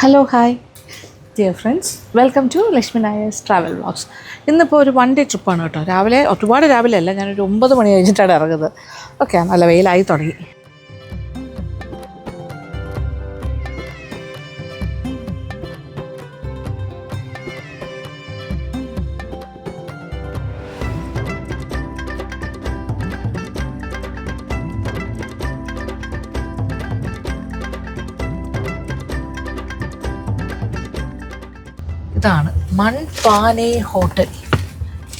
Hello hi dear friends, welcome to Lakshmi Nair's travel vlogs. ഇന്നിപ്പോൾ ഒരു 1 day ട്രിപ്പാണ് കേട്ടോ. ഒരുപാട് രാവിലെ അല്ല, ഞാനൊരു 9 മണി കഴിഞ്ഞിട്ടാണ് ഇറങ്ങുന്നത്. ഓക്കെ, നല്ല വെയിലായി തുടങ്ങി. ഇതാണ് മൺപാനെ ഹോട്ടൽ.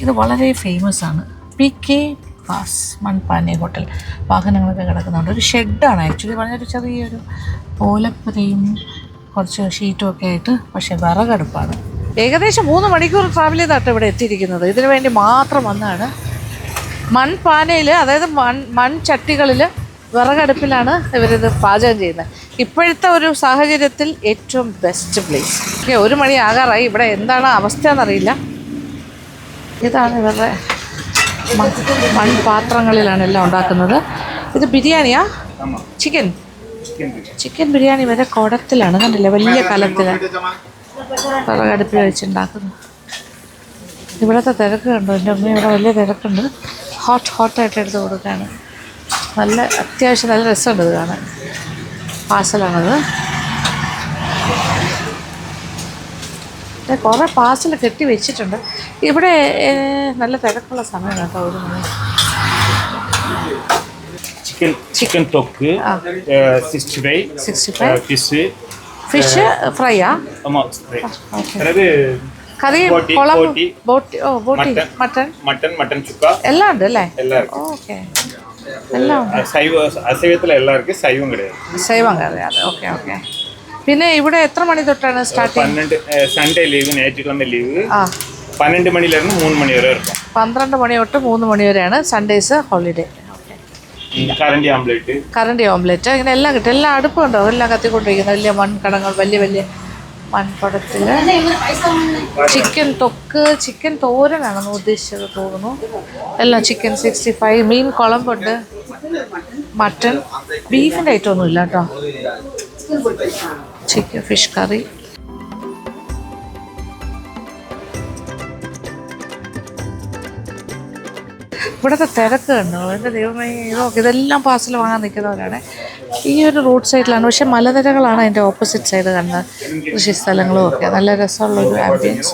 ഇത് വളരെ ഫേമസ് ആണ്. PK പാസ് മൺപാനെ ഹോട്ടൽ. വാഹനങ്ങളൊക്കെ കിടക്കുന്നുണ്ട്. ഒരു ഷെഡാണ് ആക്ച്വലി. പറഞ്ഞൊരു ചെറിയൊരു ഓലപ്പുരയും കുറച്ച് ഷീറ്റും ഒക്കെ ആയിട്ട്, പക്ഷേ വിറകടുപ്പാണ്. ഏകദേശം 3 മണിക്കൂർ ട്രാവൽ ചെയ്താട്ടോ ഇവിടെ എത്തിയിരിക്കുന്നത്. ഇതിനു വേണ്ടി മാത്രം വന്നതാണ്. മൺപാനയിൽ, അതായത് മൺചട്ടികളിൽ വിറകടുപ്പിലാണ് ഇവരിത് പാചകം ചെയ്യുന്നത്. ഇപ്പോഴത്തെ ഒരു സാഹചര്യത്തിൽ ഏറ്റവും ബെസ്റ്റ് പ്ലേസ്. 1 മണി ആകാറായി. ഇവിടെ എന്താണ് അവസ്ഥ എന്നറിയില്ല. ഇതാണ് ഇവരുടെ മൺപാത്രങ്ങളിലാണ് എല്ലാം ഉണ്ടാക്കുന്നത്. ഇത് ബിരിയാണിയാ? ചിക്കൻ ബിരിയാണി വരെ കുടത്തിലാണ്, കണ്ടില്ലേ? വലിയ കലത്തിലാണ് വിറകടുപ്പിൽ വെച്ചുണ്ടാക്കുന്നത്. ഇവിടുത്തെ തിരക്ക് കണ്ടോ എൻ്റെ അമ്മ? ഇവിടെ വലിയ തിരക്കുണ്ട്. ഹോട്ടായിട്ട് എടുത്ത് കൊടുക്കുകയാണ്. അത്യാവശ്യം നല്ല രസമുണ്ട് ഇത് കാണാൻ. പാഴ്സലാണത്. കുറേ പാഴ്സൽ കെട്ടി വെച്ചിട്ടുണ്ട്. ഇവിടെ നല്ല തിരക്കുള്ള സമയം കേട്ടോ. 1 മണി. Chicken തൊക്ക് 65 fish ഫ്രൈയാ? കറി, ബോട്ടി, മട്ടൻ ചുക്ക എല്ലാം ഉണ്ട് അല്ലേ? ഓക്കെ, എല്ലാം ഉണ്ട്. അസൈവത്തിലെ എല്ലാവർക്കും സൈവം കിടயாது. സൈവം കറിയാതെ. ഓക്കെ. പിന്നെ ഇവിടെ എത്ര മണി തൊട്ടാണ് സ്റ്റാർട്ടിങ്? സൺഡേ ലീവ്, ഞായറാഴ്ച ലീവ് 12 മണിയിലിருந்து 3 മണി വരെ இருக்கும். 12 മണി തൊട്ട് 3 മണി വരെയാണ് സൺഡേസ് ഹോളിഡേ. കറണ്ടി ഓംലെറ്റ് ഇങ്ങനെ എല്ലാം കിട്ടും. എല്ലാം അടുപ്പുണ്ടോ? എല്ലാം കത്തിക്കൊണ്ടിരിക്കുന്നത്. വലിയ മൺകടങ്ങൾ, വലിയ മൺകുടത്തിൽ. ചിക്കൻ തൊക്ക്, ചിക്കൻ തോരനാണെന്ന് ഉദ്ദേശിച്ചത് തോന്നുന്നു. എല്ലാം ചിക്കൻ 65, മീൻ കുളമ്പുണ്ട്, മട്ടൺ, ബീഫിൻ്റെ ഐറ്റം ഒന്നും ഇല്ല കേട്ടോ. Chicken fish curry. ഇവിടുത്തെ തിരക്ക് കണ്ടോ എൻ്റെ ദൈവമേ! ഇതെല്ലാം പാർസൽ വാങ്ങാൻ നിൽക്കുന്നവരാണ്. ഈ ഒരു റോഡ് സൈഡിലാണ്, പക്ഷേ മലനിരകളാണ് അതിൻ്റെ ഓപ്പോസിറ്റ് സൈഡ് കണ്ടത്. കൃഷി സ്ഥലങ്ങളും ഒക്കെ നല്ല രസമുള്ളൊരു ആംബിയൻസ്.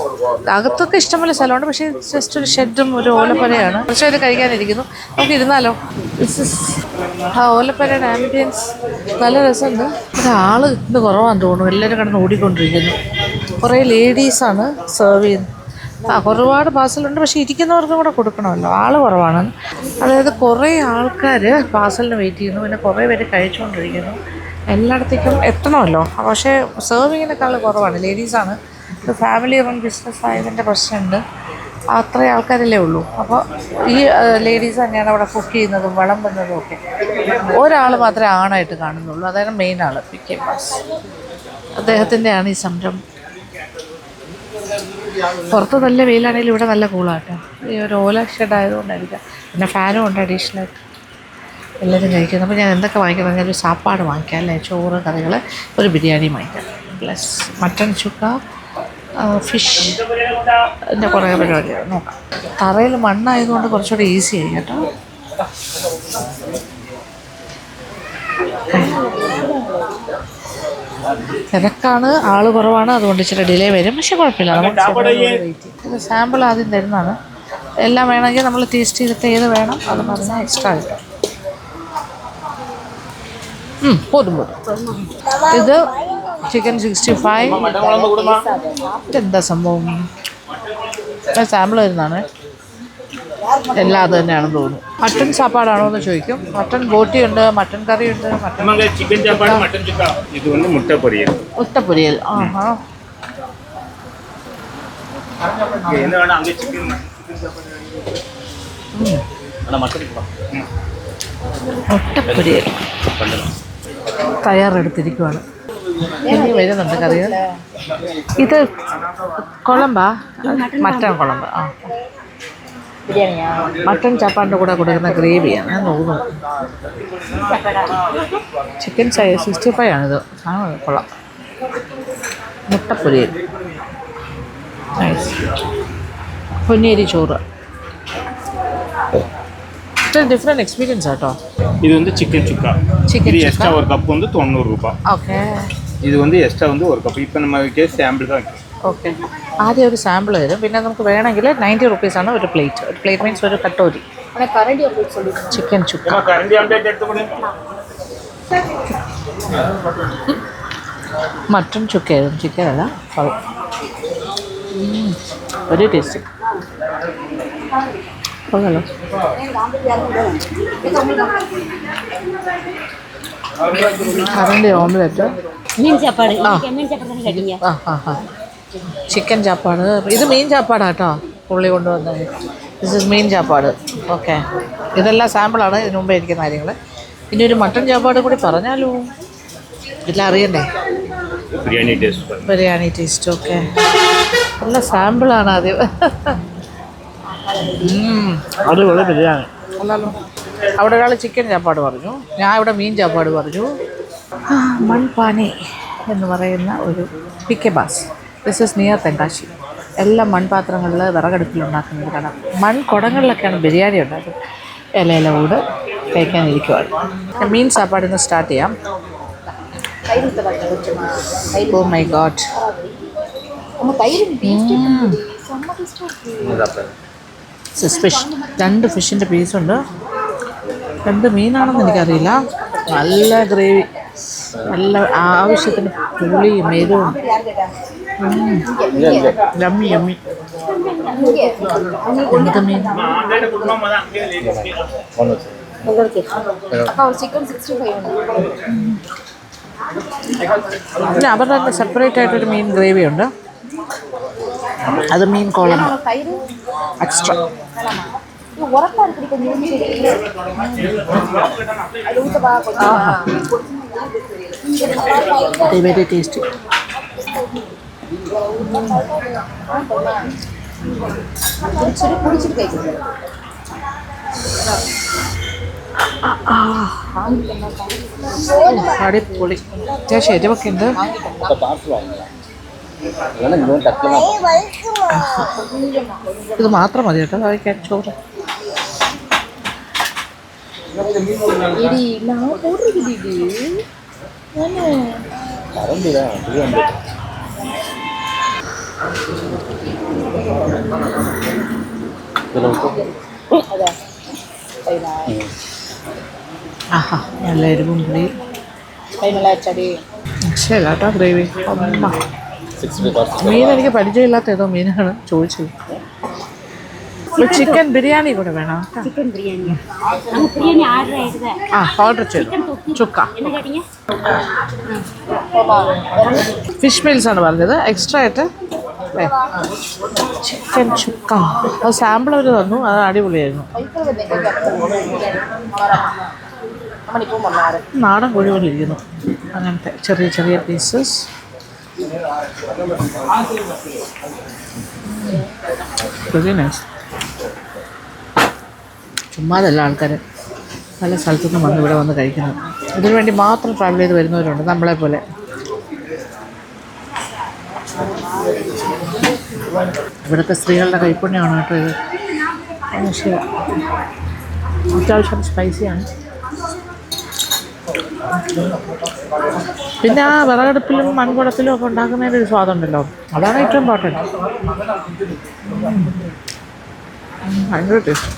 അകത്തൊക്കെ ഇഷ്ടംപോലെ സ്ഥലമുണ്ട്, പക്ഷേ ജസ്റ്റ് ഒരു ഷെഡും ഒരു ഓലപ്പരയാണ്. കുറച്ച് പേര് കഴിക്കാനിരിക്കുന്നു. നമുക്ക് ഇരുന്നാലോ? ഓലപ്പരയുടെ ആംബിയൻസ് നല്ല രസമുണ്ട്. ആൾ ഇന്ന് കുറവാന്ന് തോന്നുന്നു. എല്ലാവരും കിടന്ന് ഓടിക്കൊണ്ടിരിക്കുന്നു. കുറേ ലേഡീസാണ് സെർവ് ചെയ്യുന്നത്. ഒരുപാട് പാഴ്സലുണ്ട്, പക്ഷേ ഇരിക്കുന്നവർക്കും കൂടെ കൊടുക്കണമല്ലോ. ആൾ കുറവാണ്. അതായത് കുറേ ആൾക്കാർ പാഴ്സലിന് വെയിറ്റ് ചെയ്യുന്നു, പിന്നെ കുറേ പേര് കഴിച്ചുകൊണ്ടിരിക്കുന്നു. എല്ലായിടത്തേക്കും എത്തണമല്ലോ, പക്ഷേ സെർവിങ്ങിനേക്കാൾ കുറവാണ്. ലേഡീസാണ്. ഇത് ഫാമിലി റൺ ബിസിനസ് ആയതിൻ്റെ പ്രശ്നമുണ്ട്. അത്രയും ആൾക്കാരല്ലേ ഉള്ളൂ. അപ്പോൾ ഈ ലേഡീസ് തന്നെയാണ് അവിടെ കുക്ക് ചെയ്യുന്നതും വിളമ്പുന്നതും ഒക്കെ. ഒരാൾ മാത്രമേ ആണായിട്ട് കാണുന്നുള്ളൂ. അതായത് മെയിൻ ആൾ PK പാസ്. അദ്ദേഹത്തിൻ്റെയാണ് ഈ സംരംഭം. പുറത്ത് നല്ല വെയിലാണെങ്കിലും ഇവിടെ നല്ല കൂളാട്ടോ. ഈ ഒരു ഓല ഷെഡ് ആയതുകൊണ്ടായിരിക്കാം. പിന്നെ ഫാനും ഉണ്ട് അഡീഷണലായിട്ട്. എല്ലാവരും കഴിക്കുന്നു. അപ്പോൾ ഞാൻ എന്തൊക്കെ വാങ്ങിക്കണം? ഞാനൊരു സാപ്പാട് വാങ്ങിക്കാം അല്ലേ? ചോറ്, കറികൾ, ഒരു ബിരിയാണി വാങ്ങിക്കാം. പ്ലസ് മട്ടൺ ചുക്ക, ഫിഷ്, എൻ്റെ കുറേ പരിപാടികൾ നോക്കാം. തറയിൽ മണ്ണായതുകൊണ്ട് കുറച്ചുകൂടി ഈസി ആയി കേട്ടോ. തിരക്കാണ്, ആൾ കുറവാണ്, അതുകൊണ്ട് ഇച്ചിരി ഡിലേ വരും. പക്ഷെ കുഴപ്പമില്ല, നമുക്ക് സാമ്പിൾ ആദ്യം തരുന്നതാണ്. എല്ലാം വേണമെങ്കിൽ നമ്മൾ ടേസ്റ്റ് ചെയ്തിട്ട് ഏത് വേണം അത് പറഞ്ഞാൽ എക്സ്ട്രാ കിട്ടും. പോതും. ഇത് ചിക്കൻ 65. ഇതെന്താ സംഭവം? സാമ്പിൾ വരുന്നതാണ്. എല്ലാം അത് തന്നെയാണെന്ന് തോന്നുന്നു. മട്ടൺ സാപ്പാടാണോ എന്ന് ചോദിക്കും. മട്ടൺ ബോട്ടി ഉണ്ട്, മട്ടൺ കറി ഉണ്ട്, ചിക്കൻ ചാപ്പാട്, മട്ടൺ ചുക്ക. ഇത് വന്ന് മുട്ടപ്പൊരിയൽ. മുട്ടപ്പൊരിയൽ തയ്യാറെടുത്തിരിക്കുവാണ്. ഇനി വരുന്നുണ്ട് കറികൾ. ഇത് കുളമ്പാ? മട്ടൺ കുളമ്പ്. മട്ടൺ ചപ്പാൻ്റെ കൂടെ കൊടുക്കുന്ന ഗ്രേവിയാണ് ഞാൻ തോന്നുന്നു. ചിക്കൻ 65 ആണിത്. കൊള്ളാം. മുട്ടപ്പൊരിയൽ, നൈസ്. പൊന്നിയരി ചോറ്. ഡിഫറെൻറ്റ് എക്സ്പീരിയൻസ് ആട്ടോ. இது வந்து சிக்கன் சுக்கா. Chicken இது சுக்கா. எக்ஸ்ட்ரா ஒரு கப் வந்து 90 ரூபாய். ഓക്കെ இது வந்து எக்ஸ்ட்ரா வந்து ஒரு கப். இப்போ நம்ம சாம்பிள் தான் வைக்கிறோம். ഓക്കെ. ആദ്യം ഒരു സാമ്പിൾ തരും, പിന്നെ നമുക്ക് വേണമെങ്കിൽ 90 റുപ്പീസാണ് ഒരു പ്ലേറ്റ്. ഒരു പ്ലേറ്റ് മീൻസ് ഒരു കട്ടോരി. ചിക്കൻ ചുക്ക. கரண்டி ஆம்லேட் எடுத்து கொடுங்க. മട്ടൺ ചുക്കയായിരുന്നു, ചിക്കൻ അല്ല. ഒരു ടേസ്റ്റ് കൊള്ളാലോ. Current omelette. ചിക്കൻ ചാപ്പാട്. ഇത് മീൻ ചാപ്പാടാട്ടോ പുള്ളി കൊണ്ടുവന്നത്. ദിസ് ഇസ് മീൻ ചാപ്പാട്. ഓക്കെ, ഇതെല്ലാം സാമ്പിളാണ്, ഇതിനു മുമ്പേ ഇരിക്കുന്ന കാര്യങ്ങൾ. ഇനി ഒരു മട്ടൺ ചാപ്പാട് കൂടി പറഞ്ഞാലോ, എല്ലാം അറിയണ്ടേ. ബിരിയാണി ടേസ്റ്റ്. ഓക്കെ, നല്ല സാമ്പിളാണ് ആദ്യം. അടിപൊളി ബിരിയാണി. അല്ലല്ലോ, അവിടെ ഒരാൾ ചിക്കൻ ചാപ്പാട് പറഞ്ഞു, ഞാൻ ഇവിടെ മീൻ ചാപ്പാട് പറഞ്ഞു. മൺപാനി എന്ന് പറയുന്ന ഒരു പിക്കബാസ്. This is near Tenkasi. എല്ലാം മൺപാത്രങ്ങളിൽ വിറകടുപ്പിലുണ്ടാക്കുന്നത് കാണാം. മൺകുടങ്ങളിലൊക്കെയാണ് ബിരിയാണി ഉണ്ടാക്കുന്നത്. ഇലയിലോട് കഴിക്കാനിരിക്കുവാണ്. മീൻ ചാപ്പാട് ഇന്ന് സ്റ്റാർട്ട് ചെയ്യാം. Oh my God. ഫിഷ്, 2 ഫിഷിൻ്റെ പീസുണ്ട്. 2 മീനാണെന്ന് എനിക്കറിയില്ല. നല്ല ഗ്രേവി, നല്ല ആവശ്യത്തിന് പുളിയും എരിവും. Yummy yummy. എന്ത് മീൻ? പിന്നെ അവരുടെ തന്നെ സെപ്പറേറ്റ് ആയിട്ടൊരു മീൻ ഗ്രേവി ഉണ്ട്. അത് മീൻ കോളം എക്സ്ട്രാ. Very tasty. അടിപൊളി. അത്യാവശ്യം എരിവൊക്കെ ഉണ്ട്. ഇത് മാത്രം മതി കേട്ടോ കഴിക്കാൻ ചോറ്. ആഹാ, നല്ല എരിവും പുളി. ശരിയല്ല കേട്ടോ ഗ്രേവി. മീൻ എനിക്ക് പരിചയമില്ലാത്ത ഏതോ മീനാണ് ചോദിച്ചത്. ചിക്കൻ ബിരിയാണി കൂടെ വേണം. ഓർഡർ ചെയ്തു. ചുക്ക ഫിഷ് മീൽസ് ആണ് പറഞ്ഞത്. എക്സ്ട്രാ ആയിട്ട് ചിക്കൻ ചുക്ക. അത് സാമ്പിൾ അവർ തന്നു, അത് അടിപൊളിയായിരുന്നു. നാടൻ കോഴി പോലെ ഇരിക്കുന്നു. അങ്ങനത്തെ ചെറിയ ചെറിയ പീസസ്. Very nice. ചുമ്മാതല്ല ആൾക്കാർ പല സ്ഥലത്തുനിന്നും വന്ന് ഇവിടെ വന്ന് കഴിക്കുന്നത്. ഇതിനു വേണ്ടി മാത്രം ട്രാവൽ ചെയ്ത് വരുന്നവരുണ്ട് നമ്മളെപ്പോലെ. ഇവിടുത്തെ സ്ത്രീകളുടെ കൈപ്പുണ്യമാണ് കേട്ടോ ഇത്. ശരി, അത്യാവശ്യം സ്പൈസിയാണ്. പിന്നെ ആ വിറകടുപ്പിലും മൺകുടത്തിലും ഒക്കെ ഉണ്ടാക്കുന്നതിൻ്റെ ഒരു സ്വാദുണ്ടല്ലോ, അതാണ് ഏറ്റവും ഇമ്പോർട്ടൻറ്റ്. ഭയങ്കര ടേസ്റ്റ്.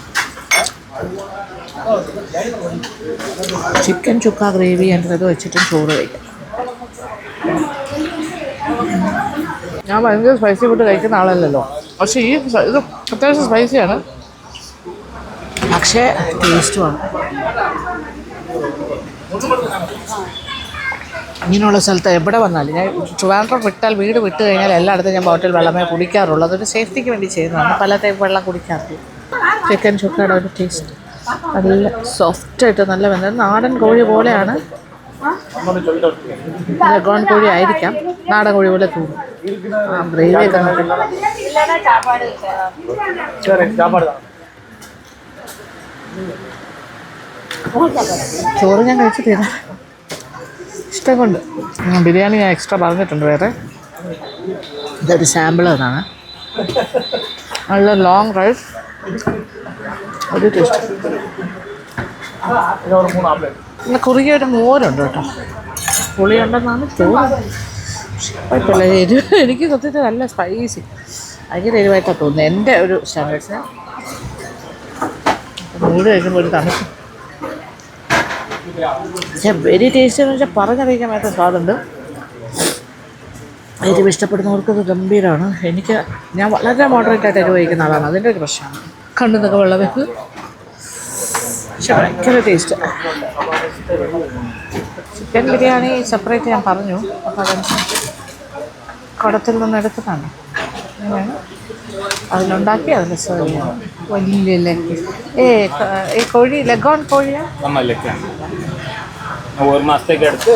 ചിക്കൻ ചുക്ക ഗ്രേവി എൻ്റെ ഇത് വെച്ചിട്ടും ചോറ് കഴിക്കാം. ഞാൻ ഭയങ്കര സ്പൈസി ഫുഡ് കഴിക്കുന്ന ആളല്ലല്ലോ, പക്ഷേ ഈ ഇത് അത്യാവശ്യം സ്പൈസിയാണ്, പക്ഷേ ടേസ്റ്റുമാണ്. ഇങ്ങനെയുള്ള സ്ഥലത്ത് എവിടെ വന്നാലും, ഞാൻ ട്രിവാൻഡ്രം വിട്ടാൽ, വീട് വിട്ട് കഴിഞ്ഞാൽ എല്ലായിടത്തും ഞാൻ ബോട്ടിൽ വെള്ളമേ കുടിക്കാറുള്ളൂ. അതൊരു സേഫ്റ്റിക്ക് വേണ്ടി ചെയ്യുന്നതാണ്. പല ടൈപ്പ് വെള്ളം കുടിക്കാറില്ല. ചിക്കൻ ചുക്കയുടെ ഒരു ടേസ്റ്റ് നല്ല സോഫ്റ്റായിട്ട് നല്ല വെന്തത്. നാടൻ കോഴി പോലെയാണ്. ലഗോൺ കോഴി ആയിരിക്കാം, നാടൻ കോഴി പോലെ തോന്നും. ഗ്രേവിയൊക്കെ ചോറ് ഞാൻ കഴിച്ചിട്ടില്ല, ഇഷ്ടം കൊണ്ട്. ബിരിയാണി ഞാൻ എക്സ്ട്രാ പറഞ്ഞിട്ടുണ്ട് വേറെ. ഇതൊരു സാമ്പിൾ എന്നാണ്. നല്ല ലോങ് റൈസ്, ഒരു ടേസ്റ്റ്. പിന്നെ കുറുകിയ ഒരു മോരുണ്ട് കേട്ടോ, പുളിയുണ്ടെന്നാണ് തോന്നുന്നത്. കുഴപ്പമില്ല, എരിവ് എനിക്ക് സത്യത്തിൽ നല്ല സ്പൈസി, ഭയങ്കര എരിവായിട്ടാണ് തോന്നുന്നത് എൻ്റെ ഒരു സ്റ്റാൻഡേർഡ്സിന്. മൂട് കഴിക്കുമ്പോൾ ഒരു തണുപ്പ്. പക്ഷേ വെരി ടേസ്റ്റ് എന്ന് വെച്ചാൽ പറഞ്ഞറിയിക്കാൻ പറ്റാത്ത സ്വാദുണ്ട്. എരിവ് ഇഷ്ടപ്പെടുന്നവർക്കത് ഗംഭീരമാണ്. ഞാൻ വളരെ മോഡറേറ്റ് ആയിട്ട് എരിവ് കഴിക്കുന്ന ആളാണ്, അതിൻ്റെ ഒരു പ്രശ്നമാണ്. കണ്ണുന്നൊക്കെ വെള്ളം വെക്ക്, പക്ഷെ ഭയങ്കര ടേസ്റ്റ്. ചിക്കൻ ബിരിയാണി സെപ്പറേറ്റ് ഞാൻ പറഞ്ഞു, അപ്പോൾ അതനുസരിച്ച് കുടത്തിൽ നിന്ന് എടുത്തതാണ്. അങ്ങനെയാണ് അതിലുണ്ടാക്കി അതിൽ സെർവ് ചെയ്യണം. വലിയ ലെഗ്, ഈ കോഴി ലെഗോൺ കോഴിയാണ്. ஒரு மாசத்துக்கு எடுத்து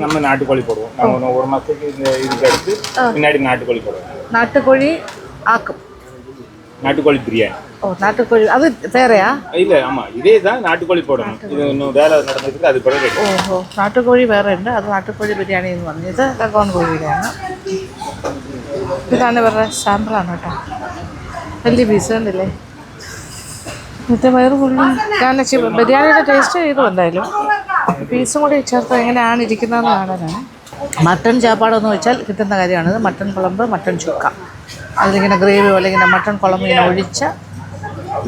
நம்ம நாட்டுக்கோழி போடுவோம். நம்ம ஒரு மாசத்துக்கு இதுக்கு எடுத்து பின்னாடி நாட்டுக்கோழி போடுவோம். நாட்டுக்கோழி ஆக்கும், நாட்டுக்கோழி பிரியாணி. ஓ, நாட்டுக்கோழி அது வேறையா? இல்ல, ஆமா, இதே தான் நாட்டுக்கோழி போடணும். இது இன்னும் வேலை நடந்துருக்கு, அது கூட ரெடி. ഓഹോ, നാട്ടുകോഴി വേറെ ഉണ്ട്, അത് നാട്ടുകോഴി ബിരിയാണി എന്ന് പറഞ്ഞു. ഇത് ലഗോൺ കോഴിയുടെയാണ്. ഇതാണ് ഇവരുടെ സാമ്പിളാണ് കേട്ടോ. വലിയ പീസ് കണ്ടില്ലേ, മറ്റേ വയറ് ഫുള്ളും. ഞാൻ ബിരിയാണിയുടെ ടേസ്റ്റ് ചെയ്തു എന്തായാലും. പീസും കൂടി ചേർത്ത് എങ്ങനെയാണ് ഇരിക്കുന്നതെന്ന് കാണാനാണ്. മട്ടൺ ചാപ്പാടെന്ന് വെച്ചാൽ കിട്ടുന്ന കാര്യമാണിത്. മട്ടൺ കുളമ്പ്, മട്ടൺ ചുക്ക, അതിലിങ്ങനെ ഗ്രേവി പോലെ ഇങ്ങനെ മട്ടൺ കുളമ്പ് ഇങ്ങനെ ഒഴിച്ച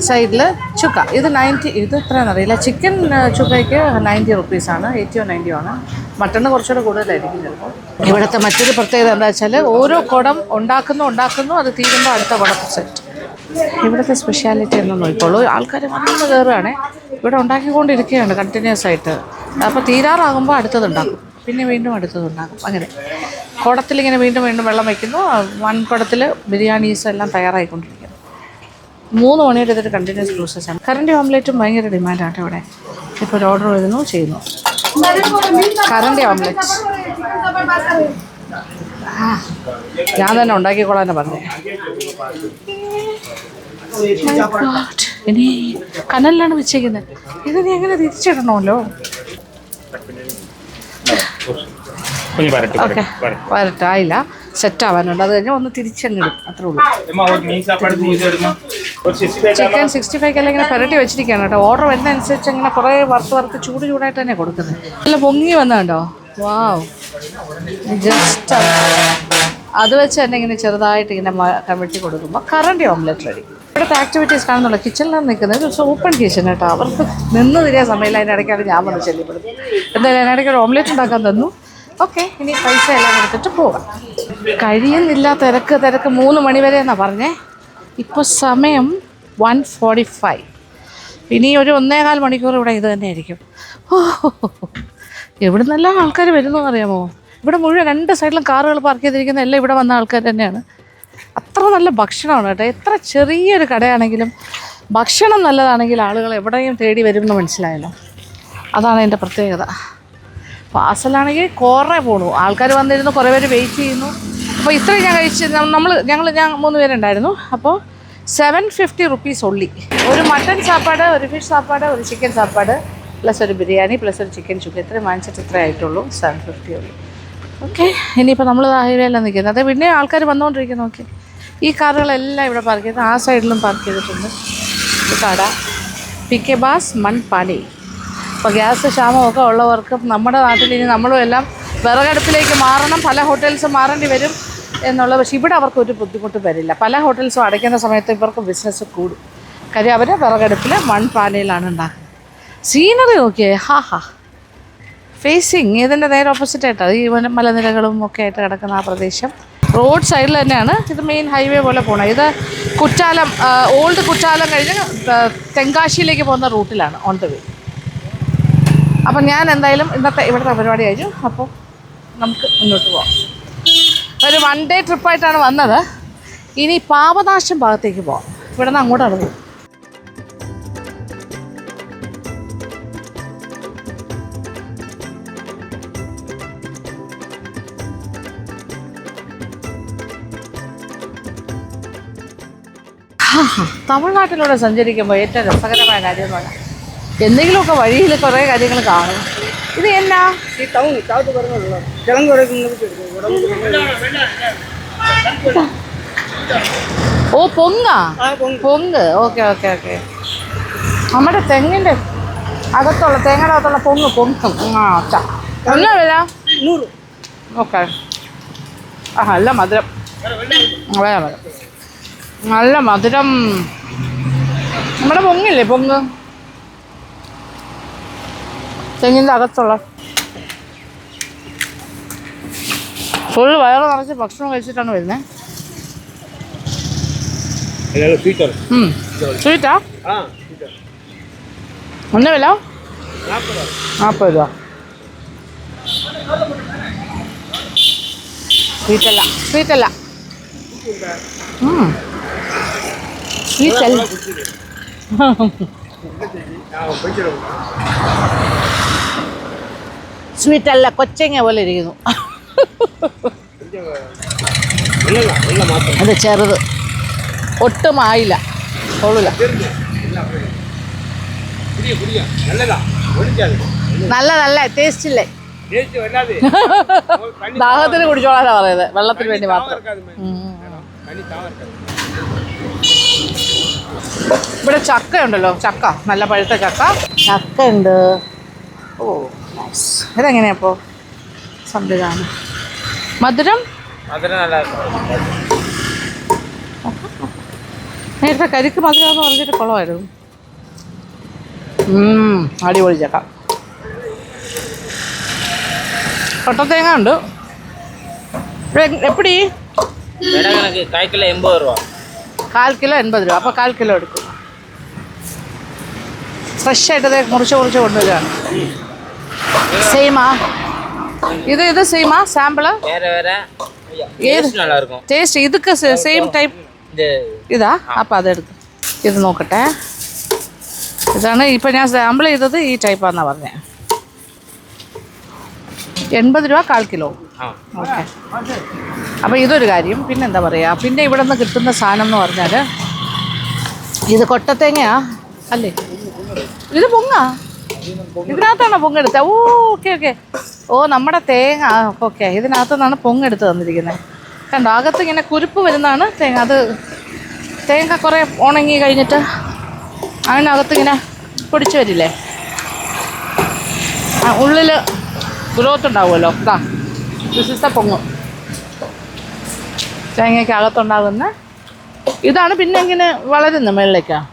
സൈഡിൽ ചുക്ക. ഇത് 90, ഇത് എത്രയാണെന്നറിയില്ല. ചിക്കൻ ചുക്കയ്ക്ക് 90 റുപ്പീസാണ്, 80 or 90 ആണ്. മട്ടണ് കുറച്ചുകൂടെ കൂടുതലായിരിക്കും ചിലപ്പോൾ. ഇവിടുത്തെ മറ്റൊരു പ്രത്യേകത എന്താ വെച്ചാൽ ഓരോ കുടം ഉണ്ടാക്കുന്നു, അത് തീരുമ്പോൾ അടുത്ത കുടം സെറ്റ്. ഇവിടുത്തെ സ്പെഷ്യാലിറ്റി എന്ന് നോക്കിക്കോളൂ. ആൾക്കാർ വന്നു കയറുകയാണെ ഇവിടെ ഉണ്ടാക്കിക്കൊണ്ടിരിക്കുകയാണ് കണ്ടിന്യൂസ് ആയിട്ട്. അപ്പോൾ തീരാറാകുമ്പോൾ അടുത്തതുണ്ടാക്കും, പിന്നെ വീണ്ടും അടുത്തതുണ്ടാക്കും. അങ്ങനെ കുടത്തിലിങ്ങനെ വീണ്ടും വെള്ളം വയ്ക്കുന്നു. കുടത്തിൽ ബിരിയാണീസ് എല്ലാം തയ്യാറായിക്കൊണ്ടിരിക്കുന്നു. 3 മണിയുടെ ഇതൊരു കണ്ടിന്യൂസ് പ്രോസസ്സാണ്. കറണ്ടി ഓംലേറ്റും ഭയങ്കര ഡിമാൻഡാണ് ഇവിടെ. ഇപ്പോൾ ഒരു ഓർഡർ വരുന്നു, ചെയ്യുന്നു. കറണ്ടി ഓംലെറ്റ് ഞാൻ തന്നെ ഉണ്ടാക്കിക്കോളാൻ പറഞ്ഞേ. ഇനി കനലിലാണ് വെച്ചേക്കുന്നത്. ഇത് നീ എങ്ങനെ തിരിച്ചിടണമല്ലോ. Okay, വരട്ടായില്ല, set ആവാനുണ്ട്. അത് കഴിഞ്ഞാൽ ഒന്ന് തിരിച്ചങ്ങിടും, അത്രേ ഉള്ളൂ. ചിക്കൻ 65 ഇങ്ങനെ പുരട്ടി വെച്ചിരിക്കുകയാണ് കേട്ടോ. ഓർഡർ വരുന്നതനുസരിച്ച് അങ്ങനെ കുറേ വറുത്ത് ചൂടായിട്ട് തന്നെ കൊടുക്കുന്നത്. നല്ല പൊങ്ങി വന്നതുണ്ടോ? വാവ്, ജസ്റ്റ് അത് വെച്ച് തന്നെ ഇങ്ങനെ ചെറുതായിട്ട് ഇങ്ങനെ കമഴ്ത്തി കൊടുക്കുമ്പോൾ കറണ്ടി ഓംലെറ്റ് റെഡി. ഇവിടുത്തെ ആക്ടിവിറ്റീസ് കാണുന്നുള്ള കിച്ചണിലാണ് നിൽക്കുന്നത്. ഒരു ഓപ്പൺ കിച്ചൺ കേട്ടോ. അവർക്ക് നിന്ന് തിരിയാൻ സമയമില്ല. അതിൻ്റെ ഇടയ്ക്കാണ് ഞാൻ വന്ന് ചെല്ലിപ്പെടുന്നത്. എന്തായാലും അതിനിടയ്ക്ക് ഒരു ഓംലെറ്റ് ഉണ്ടാക്കാൻ തന്നു. ഓക്കെ, ഇനി പൈസ എല്ലാം എടുത്തിട്ട് പോകാം. കഴിയുന്നില്ല, തിരക്ക് 3 മണി വരെ എന്നാണ് പറഞ്ഞേ. ഇപ്പോൾ സമയം 1:45. ഇനി ഒരു 1.25 മണിക്കൂർ ഇവിടെ ഇത് തന്നെ ആയിരിക്കും. എവിടെ നിന്നെല്ലാം ആൾക്കാർ വരുന്നു അറിയാമോ? ഇവിടെ മുഴുവൻ 2 സൈഡിലും കാറുകൾ പാർക്ക് ചെയ്തിരിക്കുന്ന എല്ലാം ഇവിടെ വന്ന ആൾക്കാർ തന്നെയാണ്. അത്ര നല്ല ഭക്ഷണമാണ് കേട്ടോ. എത്ര ചെറിയൊരു കടയാണെങ്കിലും ഭക്ഷണം നല്ലതാണെങ്കിൽ ആളുകൾ എവിടെയും തേടി വരുമെന്ന് മനസ്സിലായല്ലോ. അതാണ് എൻ്റെ പ്രത്യേകത. പാർസലാണെങ്കിൽ കുറേ പോണു, ആൾക്കാർ വന്നിരുന്നു, കുറേ പേര് വെയിറ്റ് ചെയ്യുന്നു. അപ്പോൾ ഇത്രയും ഞാൻ കഴിച്ച് ഞാൻ 3 പേരുണ്ടായിരുന്നു. അപ്പോൾ 750 റുപ്പീസ് ഉള്ളി. ഒരു മട്ടൺ സാപ്പാട്, ഒരു ഫിഷ് സാപ്പാട്, ഒരു ചിക്കൻ സാപ്പാട്, പ്ലസ് ഒരു ബിരിയാണി, പ്ലസ് ഒരു ചിക്കൻ ചുക്ക. ഇത്രയും വാങ്ങിച്ചിട്ട് ഇത്രേ ആയിട്ടുള്ളൂ, 750 ഉള്ളി. ഓക്കെ, ഇനിയിപ്പോൾ നമ്മൾ ഹൈവേയിലാണ് നിൽക്കുന്നത്. അത് പിന്നെ ആൾക്കാർ വന്നുകൊണ്ടിരിക്കുന്നു. ഓക്കെ, ഈ കാറുകളെല്ലാം ഇവിടെ പാർക്ക് ചെയ്ത്, ആ സൈഡിലും പാർക്ക് ചെയ്തിട്ടുണ്ട്. ഈ കട PK ബാസ് മൺപാനി. ഇപ്പോൾ ഗ്യാസ് ക്ഷാമമൊക്കെ ഉള്ളവർക്ക് നമ്മുടെ നാട്ടിൽ ഇനി നമ്മളും എല്ലാം വിറകടുപ്പിലേക്ക് മാറണം, പല ഹോട്ടൽസും മാറേണ്ടി വരും എന്നുള്ളത്. പക്ഷേ ഇവിടെ അവർക്ക് ഒരു ബുദ്ധിമുട്ടും വരില്ല. പല ഹോട്ടൽസും അടയ്ക്കുന്ന സമയത്ത് ഇവർക്ക് ബിസിനസ് കൂടും. കാര്യം അവർ വിറകടുപ്പിൽ മൺപാനയിലാണ് ഉണ്ടാക്കുന്നത്. സീനറി നോക്കിയേ, ഫേസിങ് ഇതിൻ്റെ നേരെ ഓപ്പോസിറ്റ് ആയിട്ടാണ് ഈ മലനിരകളും ഒക്കെ ആയിട്ട് കിടക്കുന്ന ആ പ്രദേശം. റോഡ് സൈഡിൽ തന്നെയാണ്. ഇത് മെയിൻ ഹൈവേ പോലെ പോകണം. ഇത് കുറ്റാലം, ഓൾഡ് കുറ്റാലം കഴിഞ്ഞ് തെങ്കാശിയിലേക്ക് പോകുന്ന റൂട്ടിലാണ്, ഓൺ ദ വേ. അപ്പം ഞാൻ എന്തായാലും ഇന്നത്തെ ഇവിടുത്തെ പരിപാടി കഴിഞ്ഞു. അപ്പോൾ നമുക്ക് മുന്നോട്ട് പോകാം. ഒരു 1 ഡേ ട്രിപ്പായിട്ടാണ് വന്നത്. ഇനി പാപനാശം ഭാഗത്തേക്ക് പോകാം. ഇവിടെ നിന്ന് അങ്ങോട്ടാണ് പോകും. തമിഴ്നാട്ടിലൂടെ സഞ്ചരിക്കുമ്പോൾ ഏറ്റവും രസകരമായ കാര്യം എന്ന് പറഞ്ഞാൽ എന്തെങ്കിലുമൊക്കെ വഴിയിൽ കുറേ കാര്യങ്ങൾ കാണും. ഇത് എന്നാ ഈ ടൗൺ താഴത്ത് പറഞ്ഞല്ലോ കിഴങ്ങ് ഉടക്കുന്നത് ഓ പൊങ്ങാ ആ പൊങ്ങ് പൊങ്ങ് ഓക്കെ ഓക്കെ ഓക്കെ നമ്മുടെ തെങ്ങിൻ്റെ അകത്തുള്ള തേങ്ങയുടെ അകത്തുള്ള പൊങ്ങും ആ അച്ഛാ എന്നാ വില 100. ഓക്കെ ആ നല്ല മധുരം വേറെ വേറെ നല്ല മധുരം നമ്മുടെ പൊങ്ങില്ലേ പൊങ്ങ് തെങ്ങിൻ്റെ അകത്തുള്ള ഫുൾ വയറ് നിറച്ച് ഭക്ഷണം കഴിച്ചിട്ടാണ് വരുന്നത് സ്വീറ്റർ സ്വീറ്റാ ആ ഒന്നേ വില 40 രൂപ സ്വീറ്റല്ല സ്വീറ്റല്ല സ്വീറ്റല്ല സ്വീറ്റല്ല കൊച്ചങ്ങ പോലെ ഇരിക്കുന്നു അത് ചെറുത് ഒട്ടും ആയില്ല കൊള്ളില്ല നല്ല നല്ല ടേസ്റ്റ് ഇല്ലേ ദാഹത്തിന് കുടിച്ചോളാനാ പറയുന്നത് വെള്ളത്തിന് വേണ്ടി മാത്രം ഇവിടെ ചക്ക ഉണ്ടല്ലോ ചക്ക നല്ല പഴുത്ത ചക്ക ഉണ്ട് ഓ നൈസ് ഇതെങ്ങനെയാ അപ്പോൾ സംവിധാനം മധുരം നേരത്തെ കരിക്ക് മധുരം എന്ന് പറഞ്ഞിട്ട് കുളമായിരുന്നു അടിപൊളി ചക്ക കൊട്ടത്തേങ്ങ ഉണ്ട് എപ്പടി കാൽ കിലോ 80 രൂപ 1/4 കിലോ 80 രൂപ അപ്പോൾ 1/4 കിലോ എടുക്കും ഫ്രഷ് ആയിട്ട് മുറിച്ച് കൊണ്ടുവരികയാണ് സെയിമാ ഇത് സെയിമാ സാമ്പിള് ടേസ്റ്റ് ഇതൊക്കെ സെയിം ടൈപ്പ് ഇതാ അപ്പം അതെടുക്കും ഇത് നോക്കട്ടെ ഇതാണ് ഇപ്പം ഞാൻ സാമ്പിൾ ചെയ്തത് ഈ ടൈപ്പാന്നാണ് പറഞ്ഞത് 80 രൂപ 1/4 കിലോ ഓക്കെ അപ്പോൾ ഇതൊരു കാര്യം പിന്നെ എന്താ പറയുക പിന്നെ ഇവിടെ നിന്ന് കിട്ടുന്ന സാധനം എന്ന് പറഞ്ഞാൽ ഇത് കൊട്ടത്തേങ്ങയാ അല്ലേ ഇത് പൊങ്ങാ ഇതിനകത്താണോ പൊങ്ങെടുത്തത് ഓ ഓക്കെ ഓക്കെ ഓ നമ്മുടെ തേങ്ങ ഓക്കെ ഇതിനകത്തു നിന്നാണ് പൊങ്ങെടുത്ത് തന്നിരിക്കുന്നത് കണ്ടോ അകത്ത് ഇങ്ങനെ കുരുപ്പ് വരുന്നതാണ് തേങ്ങ അത് തേങ്ങ കുറേ ഉണങ്ങി കഴിഞ്ഞിട്ട് അതിനകത്ത് ഇങ്ങനെ പൊടിച്ച് വരില്ലേ ആ ഉള്ളിൽ ഗ്രോത്ത് ഉണ്ടാവുമല്ലോ ഇതാ വിശിഷ്ട പൊങ്ങ് തേങ്ങയ്ക്ക് അകത്തുണ്ടാകുന്ന ഇതാണ് പിന്നെ ഇങ്ങനെ വളരുന്നത് മുകളിലേക്കാണ്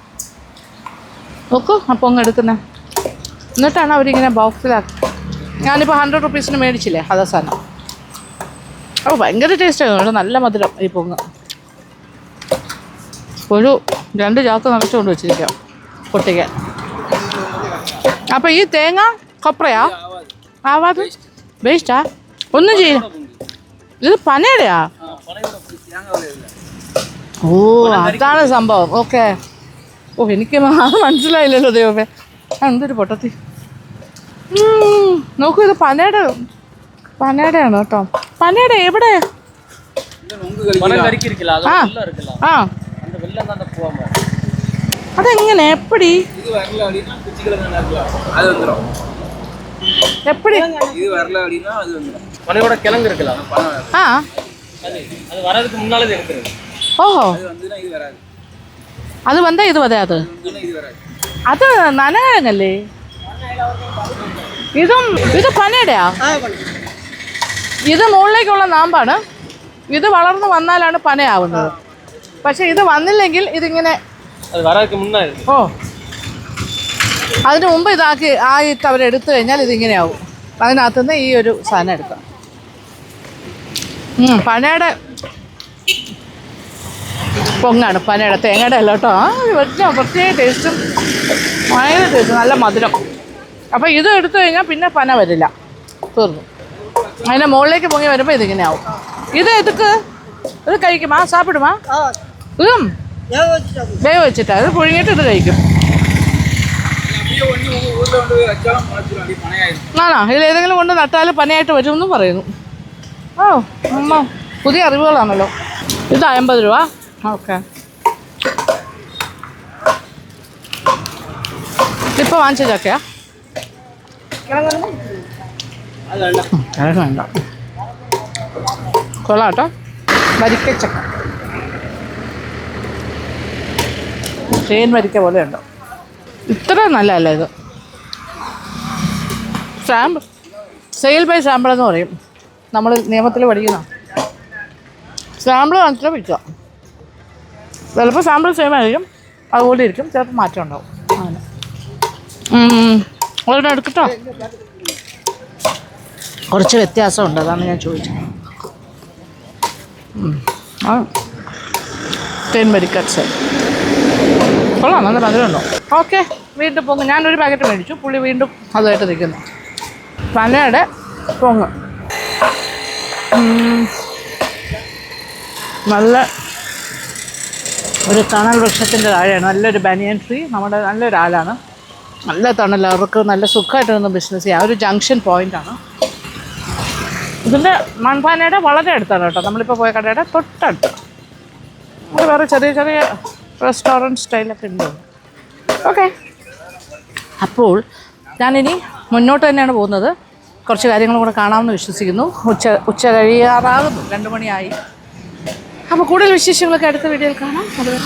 നോക്കൂ ആ പൊങ്ങെടുക്കുന്നത് എന്നിട്ടാണ് അവരിങ്ങനെ ബോക്സിലാക്കി ഞാനിപ്പോൾ 100 റുപ്പീസിന് മേടിച്ചില്ലേ അതാ സാധനം ഓ ഭയങ്കര ടേസ്റ്റാണ് നല്ല മധുരം ഈ പൊങ്ങ് ഒരു 2 ചാക്ക് നിറച്ചുകൊണ്ട് വെച്ചിരിക്കാം പൊട്ടിക്കാൻ അപ്പോൾ ഈ തേങ്ങ കൊപ്രയാ ആവാത് വേസ്റ്റാ ഒന്നും ചെയ്യില്ല ഇത് പനയുടെയാ ഓ അതാണ് സംഭവം ഓക്കെ ഓ എനിക്ക് മനസ്സിലായില്ലല്ലോ ദൈവമേ എന്തൊരു പൊട്ടത്തി നോക്കൂ ഇത് പനയുടെയാണ് കേട്ടോ പനയുടെ എവിടെ ആ അതെങ്ങനെ എപ്പടി எப்படி இது வரல அப்படினா அது வந்துரும் பனையோட கிழங்கு இருக்குல ஆ அது வரதுக்கு முன்னால எடுத்துறது ஓஹோ அது வந்துனா இது வராது அது வந்தா இது வராது இது வராது அது നനകല്ലേ ഇത് പനയുടെയാ ഇത് മുകളിലേക്കുള്ള നാമ്പാണ് ഇത് വളർന്നു വന്നാലാണ് പനയാവുന്നത് പക്ഷെ ഇത് വന്നില്ലെങ്കിൽ ഇതിങ്ങനെ അത് വരാക്ക് മുന്നേ ഓ അതിന് മുമ്പ് ആയിട്ട് അവരെടുത്തു കഴിഞ്ഞാൽ ഇതിങ്ങനെയാവും അതിനകത്തുനിന്ന് ഈ ഒരു സാധനം എടുക്കാം പനയുടെ പൊങ്ങാണ് പനയുടെ തേങ്ങയുടെ അല്ല കേട്ടോ വലിയ പ്രത്യേക ടേസ്റ്റും ഭയങ്കര ടേസ്റ്റ് നല്ല മധുരം അപ്പോൾ ഇത് എടുത്തു കഴിഞ്ഞാൽ പിന്നെ പന വരില്ല തീർന്നു അതിൻ്റെ മുകളിലേക്ക് പൊങ്ങി വരുമ്പോൾ ഇതിങ്ങനെയാവും ഇത് ഇത് കഴിക്കുമാ സാപ്പിടുമാ ഇതും വേവ് വെച്ചിട്ടാണ് ഇത് പുഴുങ്ങിയിട്ട് ഇത് കഴിക്കും ആണോ ഇതിലേതെങ്കിലും കൊണ്ട് നട്ടാൽ പനയായിട്ട് വരുമെന്നും പറയുന്നു ഓ അമ്മ പുതിയ അറിവുകളാണല്ലോ ഇത് 50 രൂപ ഓക്കെ ഇപ്പോൾ വാങ്ങിച്ച ചക്കയാ അത് വേണ്ട. കൊള്ളാം കേട്ടോ. വരിക്കച്ചക്ക, തേൻ വരിക്ക പോലെ ഉണ്ടോ. ഇത്ര നല്ലതല്ല ഇത്. സാമ്പിൾ, സെയിൽ ബൈ സാമ്പിൾ എന്ന് പറയും, നമ്മൾ നിയമത്തിൽ പഠിക്കുന്ന. സാമ്പിൾ കാണിച്ചാൽ വിൽക്കുക. ചിലപ്പോൾ സാമ്പിൾ സെയിം ആയിരിക്കും, അതുപോലെ ഇരിക്കും, ചിലപ്പോൾ മാറ്റം ഉണ്ടാവും. അങ്ങനെ ഒരെണ്ണം എടുക്കട്ടോ. കുറച്ച് വ്യത്യാസമുണ്ട്, അതാണ് ഞാൻ ചോദിച്ചത്. തേൻ വരിക്കച്ച കൊള്ളാം, നല്ല മധുരമുണ്ടോ. ഓക്കെ, വീണ്ടും പൊങ്ങ്. ഞാനൊരു പാക്കറ്റ് മേടിച്ചു, പുള്ളി വീണ്ടും അതുമായിട്ട് നിൽക്കുന്നു. പനയുടെ പൊങ്ങ് നല്ല ഒരു തണൽ വൃക്ഷത്തിൻ്റെ താഴെയാണ്. നല്ലൊരു ബനിയൻ ട്രീ, നമ്മുടെ നല്ലൊരു ആലാണ്. നല്ല തണൽ, അവർക്ക് നല്ല സുഖമായിട്ട് നിന്ന് ബിസിനസ് ചെയ്യാം. ഒരു ജംഗ്ഷൻ പോയിൻ്റാണ്. ഇതിൻ്റെ മൺപാനയുടെ വളരെ അടുത്താണ് കേട്ടോ, നമ്മളിപ്പോൾ പോയ കടയുടെ തൊട്ടടുത്ത്. ഇവിടെ വേറെ ചെറിയ ചെറിയ റെസ്റ്റോറൻറ്റ് സ്റ്റൈലൊക്കെ ഉണ്ട്. ഓക്കെ, അപ്പോൾ ഞാനിനി മുന്നോട്ട് തന്നെയാണ് പോകുന്നത്. കുറച്ച് കാര്യങ്ങളും കൂടെ കാണാമെന്ന് വിശ്വസിക്കുന്നു. ഉച്ച കഴിയാറാകുന്നു, 2 മണിയായി. അപ്പോൾ കൂടുതൽ വിശേഷങ്ങളൊക്കെ അടുത്ത വീഡിയോയിൽ കാണാം. അതുവരെ